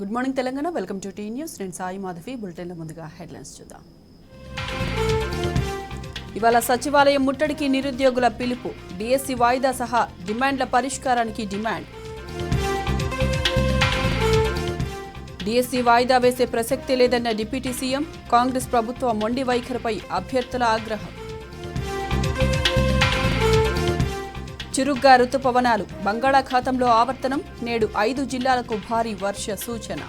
Good morning Telangana. Welcome to T News. నేను సాయి మాధవి. బులెటిన్ల ముందుగా headlines చూద్దాం. ఇవాళ సచివాలయం ముట్టడికి నిరుద్యోగుల పిలుపు. డిఎస్సి వాయిదా సహా డిమాండ్ల పరిష్కారానికి డిమాండ్. డిఎస్సి వాయిదా వేసే ప్రసక్తి లేదన్న డిప్యూటీ సీఎం. కాంగ్రెస్ ప్రభుత్వ మొండి వైఖరిపై అభ్యర్థుల ఆగ్రహం. చురుగ్గా రుతుపవనాలు. బంగాళాఖాతంలో ఆవర్తనం. నేడు 5 జిల్లాలకు భారీ వర్ష సూచన.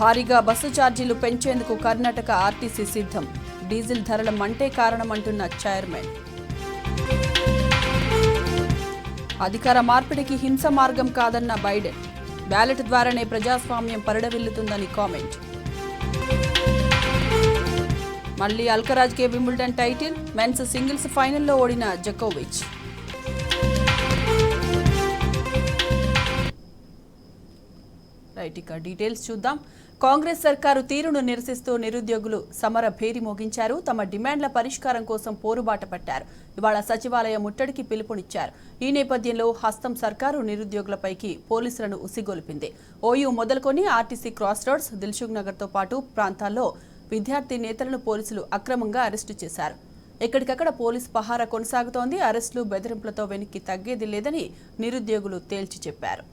భారీగా బస్సు ఛార్జీలు పెంచేందుకు కర్ణాటక ఆర్టీసీ సిద్ధం. డీజిల్ ధరల మంటే కారణమంటున్న చైర్మన్. అధికార మార్పిడికి హింస మార్గం కాదన్న బైడెన్. బ్యాలెట్ ద్వారానే ప్రజాస్వామ్యం పరిడవిల్లుతుందని కామెంట్. మళ్లీ అల్కరాజ్కే వింబుల్డన్ టైటిల్. మెన్స్ సింగిల్స్ ఫైనల్లో ఓడిన జకోవిచ్. రైట్, ఇక డీటెయిల్స్ చూద్దాం. కాంగ్రెస్ సర్కారు తీరును నిరసిస్తూ నిరుద్యోగులు సమర భేరి మోగించారు. తమ డిమాండ్ల పరిష్కారం కోసం పోరుబాట పట్టారు. ఇవాళ సచివాలయ ముట్టడికి పిలుపునిచ్చారు. ఈ నేపథ్యంలో హస్తం సర్కారు నిరుద్యోగులపైకి పోలీసులను ఉసిగొల్పింది. ఓయూ మొదలుకొని ఆర్టీసీ క్రాస్ రోడ్స్, దిల్సుఖ్ నగర్తో పాటు ప్రాంతాల్లో విద్యార్థి నేతలను పోలీసులు అక్రమంగా అరెస్టు చేశారు. ఎక్కడికక్కడ పోలీసు పహారా కొనసాగుతోంది. అరెస్టులు, బెదిరింపులతో వెనక్కి తగ్గేది లేదని నిరుద్యోగులు తేల్చి చెప్పారు.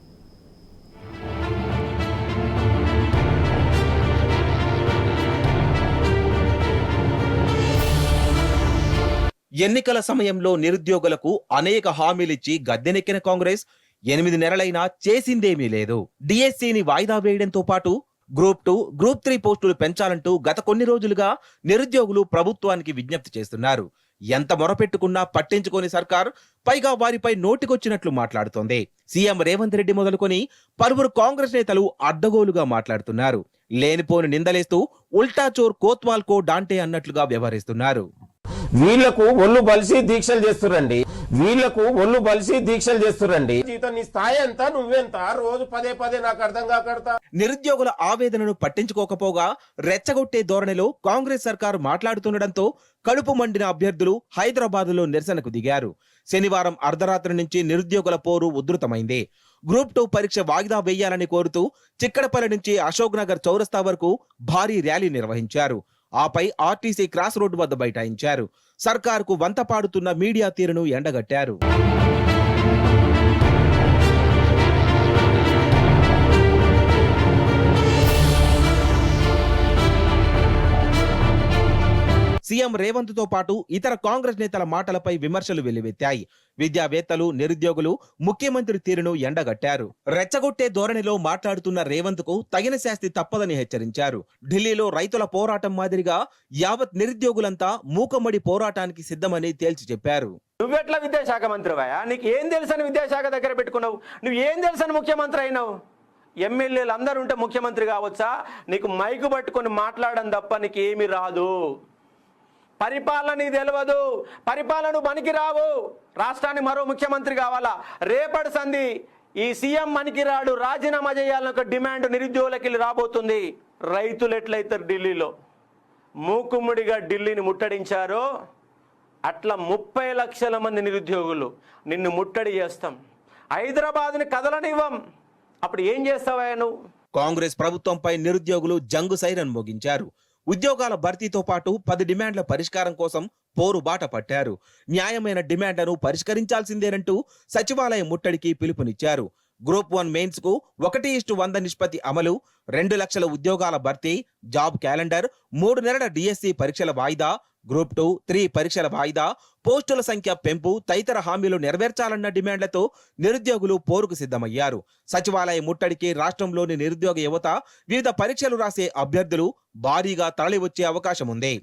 ఎన్నికల సమయంలో నిరుద్యోగులకు అనేక హామీలిచ్చి గద్దెనెక్కిన కాంగ్రెస్ 8 నెలలైనా చేసిందేమీ లేదు. డిఎస్సిని వాయిదా వేయడంతో పాటు గ్రూప్ 2, గ్రూప్ 3 పోస్టులు పెంచాలంటూ గత కొన్ని రోజులుగా నిరుద్యోగులు ప్రభుత్వానికి విజ్ఞప్తి చేస్తున్నారు. ఎంత మొరపెట్టుకున్నా పట్టించుకోని సర్కార్ పైగా వారిపై నోటికొచ్చినట్లు మాట్లాడుతోంది. సీఎం రేవంత్ రెడ్డి మొదలుకొని పలువురు కాంగ్రెస్ నేతలు అడ్డగోలుగా మాట్లాడుతున్నారు. లేనిపోని నిందలేస్తూ ఉల్టా చోర్ కోత్వాల్ కో డాంటే అన్నట్లుగా వ్యవహరిస్తున్నారు. వీళ్లకు ఒళ్ళు బలిసి దీక్షలు చేస్తురండి. జీతం నీ స్థాయి ఎంత, నువ్వెంత, రోజు పదే నాకు అర్థం కాకడతా. నిరుద్యోగుల ఆవేదనను పట్టించుకోకపోగా రెచ్చగొట్టే ధోరణిలో కాంగ్రెస్ సర్కారు మాట్లాడుతుండటంతో కడుపు మండిన అభ్యర్థులు హైదరాబాద్లో నిరసనకు దిగారు. శనివారం అర్ధరాత్రి నుంచి నిరుద్యోగుల పోరు ఉధృతమైంది. గ్రూప్ 2 పరీక్ష వాయిదా వేయాలని కోరుతూ చిక్కడపల్లి నుంచి అశోక్ నగర్ చౌరస్తా వరకు భారీ ర్యాలీ నిర్వహించారు. ఆపై ఆర్టీసీ క్రాస్ రోడ్డు వద్ద బైఠాయించారు. సర్కారుకు వంత పాడుతున్న మీడియా తీరును ఎండగట్టారు. సీఎం రేవంత్ తో పాటు ఇతర కాంగ్రెస్ నేతల మాటలపై విమర్శలు వెల్లువెత్తాయి. విద్యావేత్తలు, నిరుద్యోగులు ముఖ్యమంత్రి తీరును ఎండగట్టారు. రెచ్చగొట్టే ధోరణిలో మాట్లాడుతున్న రేవంత్ కు తగిన శాస్తి తప్పదని హెచ్చరించారు. ఢిల్లీలో రైతుల పోరాటం మాదిరిగా యావత్ నిరుద్యోగులంతా మూకమ్మడి పోరాటానికి సిద్ధమని తేల్చి చెప్పారు. నువ్వెట్లా విద్యాశాఖ మంత్రివయ్యా? నీకు ఏం తెలుసని విద్యాశాఖ దగ్గర పెట్టుకున్నావు? నువ్వు ఏం తెలుసని ముఖ్యమంత్రి అయినావు? ఎమ్మెల్యేలు అందరూ ఉంటే ముఖ్యమంత్రి కావచ్చా? నీకు మైకు పట్టుకొని మాట్లాడడం తప్ప నీకు ఏమి రాదు. పరిపాలన నీకు తెలియదు. పరిపాలన పనికి రావు. రాష్ట్రానికి మరో ముఖ్యమంత్రి కావాలా? రేపటి సంధి ఈ సీఎం మనకి రాడు, రాజీనామా చేయాలని ఒక డిమాండ్ నిరుద్యోగులకి రాబోతుంది. రైతులు ఎట్లయితారు? ఢిల్లీలో మూకుమ్మడిగా ఢిల్లీని ముట్టడించారో అట్లా 30 లక్షల మంది నిరుద్యోగులు నిన్ను ముట్టడి చేస్తాం. హైదరాబాద్ని కదలనివ్వం. అప్పుడు ఏం చేస్తావా నువ్వు? కాంగ్రెస్ ప్రభుత్వంపై నిరుద్యోగులు జంగు సైరన్ మోగించారు. ఉద్యోగాల భర్తీతో పాటు 10 డిమాండ్ల పరిష్కారం కోసం పోరు బాట పట్టారు. న్యాయమైన డిమాండ్లను పరిష్కరించాల్సిందేనంటూ సచివాలయ ముట్టడికి పిలుపునిచ్చారు. గ్రూప్ 1 మెయిన్స్ కు 1:100 నిష్పత్తి అమలు, 2 లక్షల ఉద్యోగాల భర్తీ, జాబ్ క్యాలెండర్, 3 నెలల డిఎస్సి పరీక్షల వాయిదా, గ్రూప్ 2, 3 పరీక్షల వాయిదా, పోస్టుల సంఖ్య పెంపు తదితర హామీలు నెరవేర్చాలన్న డిమాండ్లతో నిరుద్యోగులు పోరుకు సిద్ధమయ్యారు. సచివాలయ ముట్టడికి రాష్ట్రంలోని నిరుద్యోగ యువత, వివిధ పరీక్షలు రాసే అభ్యర్థులు భారీగా తరలివచ్చే అవకాశం ఉంది.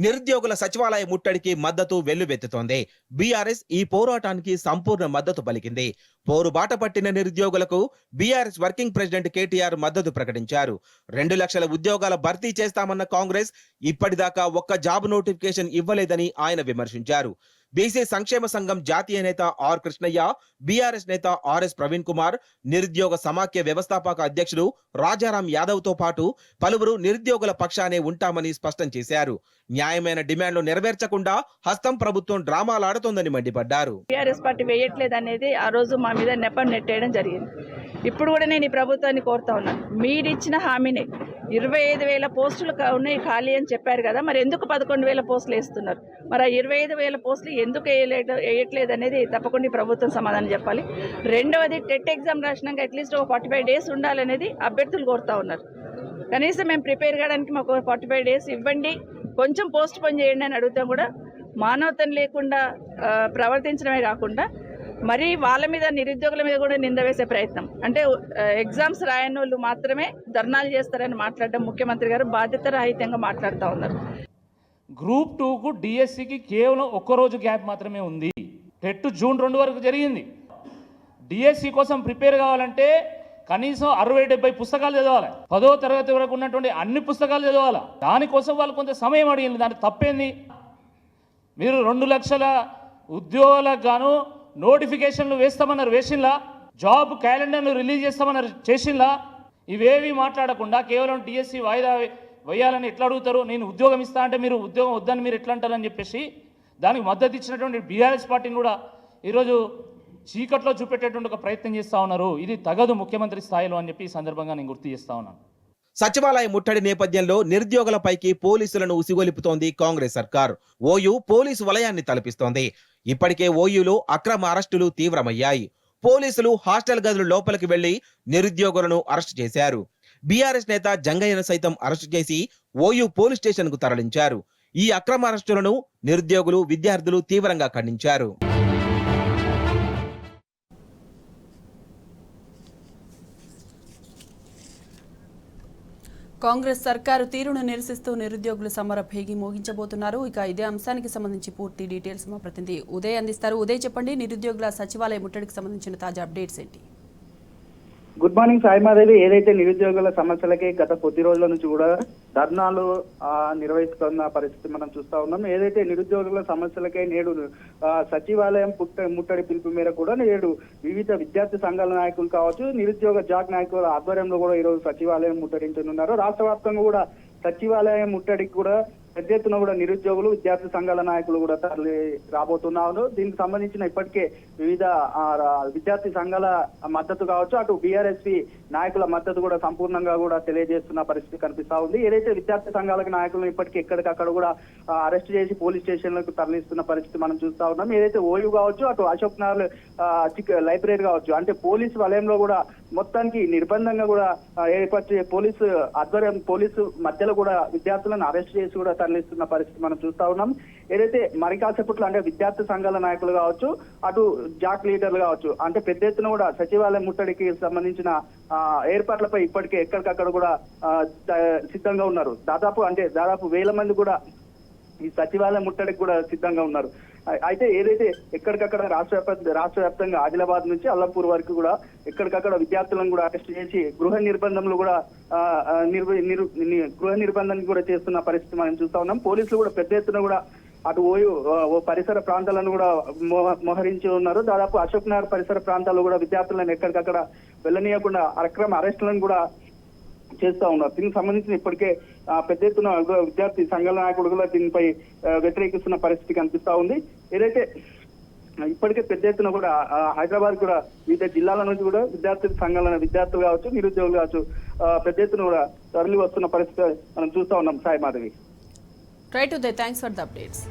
నిరుద్యోగుల సచివాలయ ముట్టడికి మద్దతు వెల్లువెత్తుతోంది. బీఆర్ఎస్ ఈ పోరాటానికి సంపూర్ణ మద్దతు పలికింది. పోరుబాట పట్టిన నిరుద్యోగులకు బీఆర్ఎస్ వర్కింగ్ ప్రెసిడెంట్ కేటీఆర్ మద్దతు ప్రకటించారు. 2 లక్షల ఉద్యోగాల భర్తీ చేస్తామన్న కాంగ్రెస్ ఇప్పటిదాకా ఒక్క జాబ్ నోటిఫికేషన్ ఇవ్వలేదని ఆయన విమర్శించారు. బీసీ సంక్షేమ సంఘం జాతీయ నేత ఆర్ కృష్ణయ్య, బీఆర్ఎస్ నేత ఆర్ఎస్ ప్రవీణ్ కుమార్, నిరుద్యోగ సమాఖ్య వ్యవస్థాపక అధ్యక్షుడు రాజారాం యాదవ్ తో పాటు పలువురు నిరుద్యోగుల పక్షానే ఉంటామని స్పష్టం చేశారు. న్యాయమైన డిమాండ్లు నెరవేర్చకుండా హస్తం ప్రభుత్వం డ్రామాలాడుతోందని మండిపడ్డారు. టీఆర్ఎస్ పార్టీ వేయట్లేదు అనేది ఆ రోజు మా మీద నెపం నెట్టేయడం జరిగింది. ఇప్పుడు కూడా నేను ఈ ప్రభుత్వాన్ని కోరుతా ఉన్నాను, మీరిచ్చిన హామీని 25,000 పోస్టులు ఉన్నాయి ఖాళీ అని చెప్పారు కదా, మరి ఎందుకు 11,000 పోస్టులు వేస్తున్నారు? మరి ఆ 25,000 పోస్టులు ఎందుకు వేయట్లేదు అనేది తప్పకుండా ఈ ప్రభుత్వం సమాధానం చెప్పాలి. రెండవది, టెట్ ఎగ్జామ్ రాసినాక అట్లీస్ట్ ఒక 45 డేస్ ఉండాలనేది అభ్యర్థులు కోరుతా ఉన్నారు. కనీసం మేము ప్రిపేర్ కావడానికి మాకు 45 డేస్ ఇవ్వండి, కొంచెం పోస్ట్ పోన్ చేయండి అని అడుగుతాం కూడా మానవతం లేకుండా ప్రవర్తించడమే కాకుండా మరి వాళ్ళ మీద, నిరుద్యోగుల మీద కూడా నింద వేసే ప్రయత్నం. అంటే ఎగ్జామ్స్ రాయని వాళ్ళు మాత్రమే ధర్నాలు చేస్తారని మాట్లాడడం ముఖ్యమంత్రి గారు బాధ్యత రహితంగా మాట్లాడుతూ ఉన్నారు. గ్రూప్ 2కు డిఎస్సికి కేవలం ఒక్కరోజు గ్యాప్ మాత్రమే ఉంది. టెట్ జూన్ 2 వరకు జరిగింది. డిఎస్సి కోసం ప్రిపేర్ కావాలంటే కనీసం 60-70 పుస్తకాలు చదవాలి. 10వ తరగతి వరకు ఉన్నటువంటి అన్ని పుస్తకాలు చదవాలి. దానికోసం వాళ్ళు కొంత సమయం అడిగింది. దానికి తప్పేంది? మీరు 2 లక్షల ఉద్యోగాలకు గాను నోటిఫికేషన్లు వేస్తామన్నారు, వేసింలా? జాబ్ క్యాలెండర్ను రిలీజ్ చేస్తామన్నారు, చేసింలా? ఇవేవి మాట్లాడకుండా కేవలం డిఎస్సి వాయిదా వేయాలని ఎట్లా అడుగుతారు? నేను ఉద్యోగం ఇస్తా అంటే మీరు ఉద్యోగం వద్దని మీరు ఎట్లా అంటారని చెప్పేసి దానికి మద్దతు ఇచ్చినటువంటి బీఆర్ఎస్ పార్టీని కూడా ఈరోజు చీకట్లో చూపెట్టేటువంటి ఒక ప్రయత్నం చేస్తూ ఉన్నారు. ఇది తగదు ముఖ్యమంత్రి స్థాయిలో అని చెప్పి ఈ సందర్భంగా నేను గుర్తు చేస్తా ఉన్నాను. సచివాలయ ముట్టడి నేపథ్యంలో నిరుద్యోగులపైకి పోలీసులను ఉసిగొలిపుతోంది కాంగ్రెస్ సర్కార్. ఓయూ పోలీసు వలయాన్ని తలపిస్తోంది. ఇప్పటికే ఓయూలో అక్రమ అరెస్టులు తీవ్రమయ్యాయి. పోలీసులు హాస్టల్ గదుల లోపలికి వెళ్లి నిరుద్యోగులను అరెస్టు చేశారు. బీఆర్ఎస్ నేత జంగయ్యను సైతం అరెస్టు చేసి ఓయూ పోలీస్ స్టేషన్ కు తరలించారు. ఈ అక్రమ అరెస్టులను నిరుద్యోగులు, విద్యార్థులు తీవ్రంగా ఖండించారు. కాంగ్రెస్ సర్కారు తీరును నిరసిస్తూ నిరుద్యోగులు సమర భేగి మోగించబోతున్నారు. ఇక ఇదే అంశానికి సంబంధించి పూర్తి డీటెయిల్స్ మా ప్రతినిధి ఉదయ్ అందిస్తారు. ఉదయ్, చెప్పండి, నిరుద్యోగుల సచివాలయ ముట్టడికి సంబంధించిన తాజా అప్డేట్స్ ఏంటి? Good morning Saimadevi. ఏదైతే నిరుద్యోగుల సమస్యలకి గత కొద్ది రోజుల నుంచి కూడా ధర్నాలు నిర్వహిస్తున్న పరిస్థితి మనం చూస్తా ఉన్నాం. ఏదైతే నిరుద్యోగుల సమస్యలకై నేడు సచివాలయం ముట్టడి పిలుపు మేరకు కూడా నేడు వివిధ విద్యార్థి సంఘాల నాయకులు కావచ్చు, నిరుద్యోగ జాక్ నాయకుల ఆధ్వర్యంలో కూడా ఈరోజు సచివాలయం ముట్టడించనున్నారు. రాష్ట్ర వ్యాప్తంగా కూడా సచివాలయం ముట్టడికి కూడా పెద్ద ఎత్తున కూడా నిరుద్యోగులు, విద్యార్థి సంఘాల నాయకులు కూడా తరలి రాబోతున్నారు. దీనికి సంబంధించిన ఇప్పటికే వివిధ విద్యార్థి సంఘాల మద్దతు కావచ్చు, అటు బీఆర్ఎస్పీ నాయకుల మద్దతు కూడా సంపూర్ణంగా కూడా తెలియజేస్తున్న పరిస్థితి కనిపిస్తా ఉంది. ఏదైతే విద్యార్థి సంఘాలకు నాయకులను ఇప్పటికీ ఎక్కడికక్కడ కూడా అరెస్ట్ చేసి పోలీస్ స్టేషన్లకు తరలిస్తున్న పరిస్థితి మనం చూస్తా ఉన్నాం. ఏదైతే ఓయూ కావచ్చు, అటు అశోక్ నగర్ లైబ్రరీ కావచ్చు, అంటే పోలీసు వలయంలో కూడా మొత్తానికి నిర్బంధంగా కూడా ఏర్పరిచే పోలీసు ఆధ్వర్యం, పోలీసు మధ్యలో కూడా విద్యార్థులను అరెస్ట్ చేసి కూడా తరలిస్తున్న పరిస్థితి మనం చూస్తా ఉన్నాం. ఏదైతే మరి కాసేపట్లో అంటే విద్యార్థి సంఘాల నాయకులు కావచ్చు, అటు జాక్ లీడర్లు కావచ్చు, అంటే పెద్ద ఎత్తున కూడా సచివాలయం ముట్టడికి సంబంధించిన ఏర్పాట్లపై ఇప్పటికే ఎక్కడికక్కడ కూడా సిద్ధంగా ఉన్నారు. దాదాపు 1000 మంది కూడా ఈ సచివాలయం ముట్టడికి కూడా సిద్ధంగా ఉన్నారు. అయితే ఏదైతే ఎక్కడికక్కడ రాష్ట్ర వ్యాప్తంగా ఆదిలాబాద్ నుంచి అల్లంపూర్ వరకు కూడా ఎక్కడికక్కడ విద్యార్థులను కూడా అరెస్ట్ చేసి గృహ నిర్బంధంలో కూడా గృహ నిర్బంధాన్ని కూడా చేస్తున్న పరిస్థితి మనం చూస్తా ఉన్నాం. పోలీసులు కూడా పెద్ద ఎత్తున కూడా అటు ఓ పరిసర ప్రాంతాలను కూడా మోహరించి ఉన్నారు. దాదాపు అశోక్ నగర్ పరిసర ప్రాంతాల్లో కూడా విద్యార్థులను ఎక్కడికక్కడ వెళ్ళనీయకుండా అక్రమ అరెస్టులను కూడా చేస్తా ఉన్నారు. దీనికి సంబంధించిన ఇప్పటికే పెద్ద ఎత్తున విద్యార్థి సంఘాల నాయకుడు కూడా దీనిపై వ్యతిరేకిస్తున్న పరిస్థితి కనిపిస్తా ఉంది. ఏదైతే ఇప్పటికే పెద్ద ఎత్తున కూడా హైదరాబాద్ కూడా వివిధ జిల్లాల నుంచి కూడా విద్యార్థులు కావచ్చు, నిరుద్యోగులు కావచ్చు, పెద్ద ఎత్తున కూడా తరలి వస్తున్న పరిస్థితి మనం చూస్తా ఉన్నాం. Sai Madhavi. Right Uday, thanks for the updates.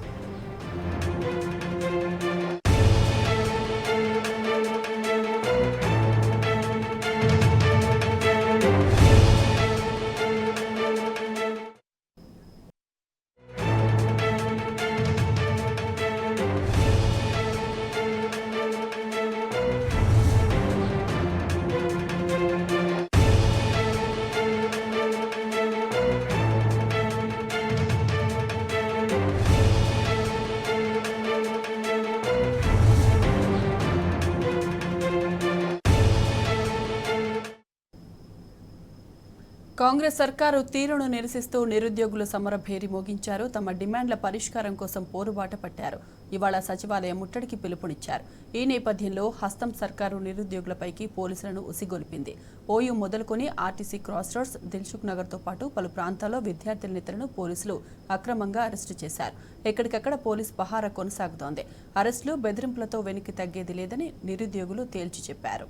Congress సర్కారు తీరును నిరసిస్తూ నిరుద్యోగులు సమర భేరి మోగించారు. తమ డిమాండ్ల పరిష్కారం కోసం పోరుబాట పట్టారు. ఇవాళ సచివాలయం ముట్టడికి పిలుపునిచ్చారు. ఈ నేపథ్యంలో హస్తం సర్కారు నిరుద్యోగులపైకి పోలీసులను ఉసిగొల్పింది. ఓయూ మొదలుకొని ఆర్టీసీ క్రాస్ రోడ్స్, దిల్సుఖ్ నగర్తో పాటు పలు ప్రాంతాల్లో విద్యార్థుల నేతలను పోలీసులు అక్రమంగా అరెస్టు చేశారు. ఎక్కడికక్కడ పోలీస్ పహారా కొనసాగుతోంది. అరెస్టులు, బెదిరింపులతో వెనక్కి తగ్గేది లేదని నిరుద్యోగులు తేల్చి చెప్పారు.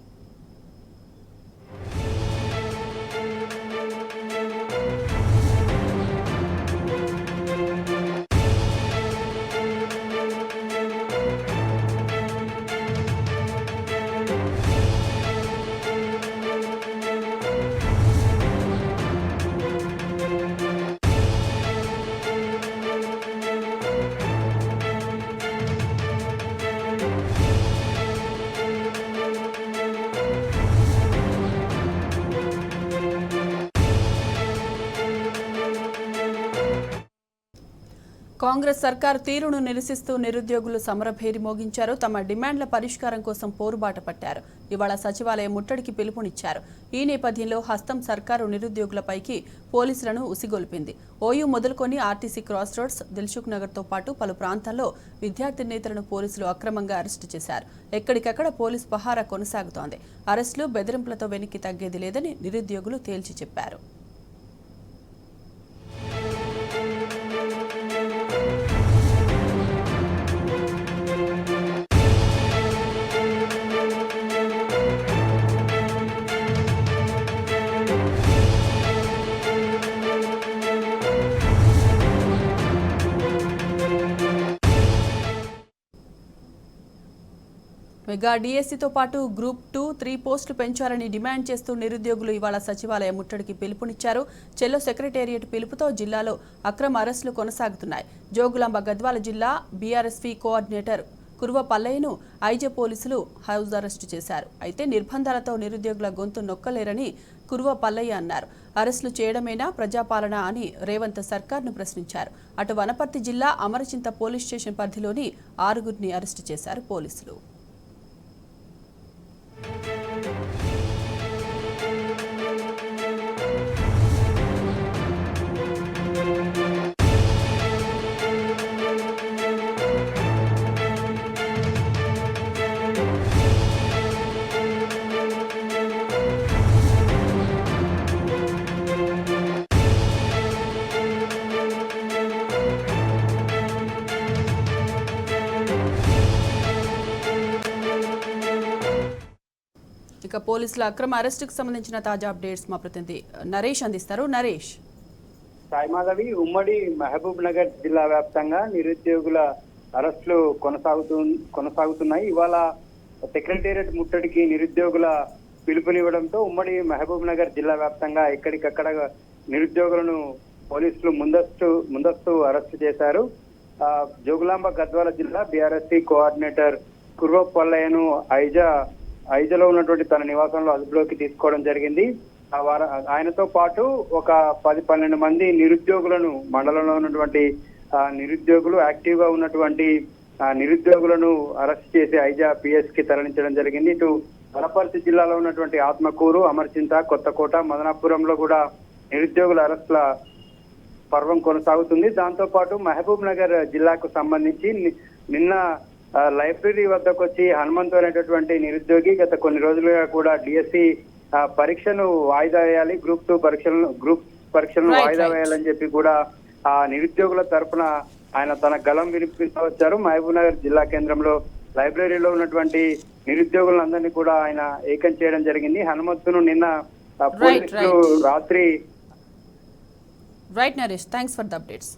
కాంగ్రెస్ సర్కారు తీరును నిరసిస్తూ నిరుద్యోగులు సమరభేరి మోగించారు. తమ డిమాండ్ల పరిష్కారం కోసం పోరుబాట పట్టారు. ఇవాళ సచివాలయం ముట్టడికి పిలుపునిచ్చారు. ఈ నేపథ్యంలో హస్తం సర్కారు నిరుద్యోగులపైకి పోలీసులను ఉసిగొల్పింది. ఓయూ మొదలుకొని ఆర్టీసీ క్రాస్ రోడ్స్, దిల్సుఖ్ నగర్తో పాటు పలు ప్రాంతాల్లో విద్యార్థి నేతలను పోలీసులు అక్రమంగా అరెస్టు చేశారు. ఎక్కడికక్కడ పోలీస్ పహారా కొనసాగుతోంది. అరెస్టులు, బెదిరింపులతో వెనక్కి తగ్గేది లేదని నిరుద్యోగులు తేల్చి చెప్పారు. మెగా డిఎస్సితో పాటు గ్రూప్ 2, 3 పోస్టులు పెంచాలని డిమాండ్ చేస్తూ నిరుద్యోగులు ఇవాళ సచివాలయం ముట్టడికి పిలుపునిచ్చారు. చెల్లో సెక్రటేరియట్ పిలుపుతో జిల్లాలో అక్రమ అరెస్టులు కొనసాగుతున్నాయి. జోగులాంబ గద్వాల జిల్లా బీఆర్ఎస్పీ కోఆర్డినేటర్ కురువ పల్లయ్యను ఐజే పోలీసులు హౌస్ అరెస్టు చేశారు. అయితే నిర్బంధాలతో నిరుద్యోగుల గొంతు నొక్కలేరని కురువ పల్లయ్య అన్నారు. అరెస్టులు చేయడమేనా ప్రజాపాలన అని రేవంత్ సర్కార్ను ప్రశ్నించారు. అటు వనపర్తి జిల్లా అమరచింత పోలీస్ స్టేషన్ పరిధిలోని 6గురిని అరెస్టు చేశారు పోలీసులు. ఇక పోలీసుల అక్రమ అరెస్టుకు సంబంధించిన తాజా అప్డేట్స్ మా ప్రతినిధి నరేష్ అందిస్తారు. నరేష్, సాయిమాధవి, ఉమ్మడి మహబూబ్ నగర్ జిల్లా వ్యాప్తంగా నిరుద్యోగుల అరెస్టులు కొనసాగుతున్నాయి. ఇవాళ సెక్రటేరియట్ ముట్టడికి నిరుద్యోగుల పిలుపునివ్వడంతో ఉమ్మడి మహబూబ్ నగర్ జిల్లా వ్యాప్తంగా ఎక్కడికక్కడ నిరుద్యోగులను పోలీసులు ముందస్తు అరెస్టు చేశారు. జోగులాంబ గద్వాల జిల్లా బీఆర్ఎస్సీ కోఆర్డినేటర్ కుర్వ పల్లయ్యను ఐజలో ఉన్నటువంటి తన నివాసంలో అదుపులోకి తీసుకోవడం జరిగింది. ఆయనతో పాటు ఒక 10-12 మంది నిరుద్యోగులను, మండలంలో ఉన్నటువంటి నిరుద్యోగులు, యాక్టివ్ గా ఉన్నటువంటి నిరుద్యోగులను అరెస్ట్ చేసి ఐజా పిఎస్ కి తరలించడం జరిగింది. ఇటు వనపర్తి జిల్లాలో ఉన్నటువంటి ఆత్మకూరు, అమర్చింత, కొత్తకోట, మదనాపురంలో కూడా నిరుద్యోగుల అరెస్టుల పర్వం కొనసాగుతుంది. దాంతో పాటు మహబూబ్ నగర్ జిల్లాకు సంబంధించి నిన్న లైబ్రరీ వద్దకు వచ్చి హనుమంతు అనేటటువంటి నిరుద్యోగి గత కొన్ని రోజులుగా కూడా డిఎస్సి పరీక్షను వాయిదా వేయాలి, గ్రూప్ 2 పరీక్షలను వాయిదా వేయాలని చెప్పి కూడా ఆ నిరుద్యోగుల తరఫున ఆయన తన గలం వినిపించవచ్చారు. మహబూబ్ నగర్ జిల్లా కేంద్రంలో లైబ్రరీలో ఉన్నటువంటి నిరుద్యోగులందరినీ కూడా ఆయన ఏకం చేయడం జరిగింది. హనుమంతును నిన్న పోలీసులు రాత్రి right Naresh, thanks for the updates.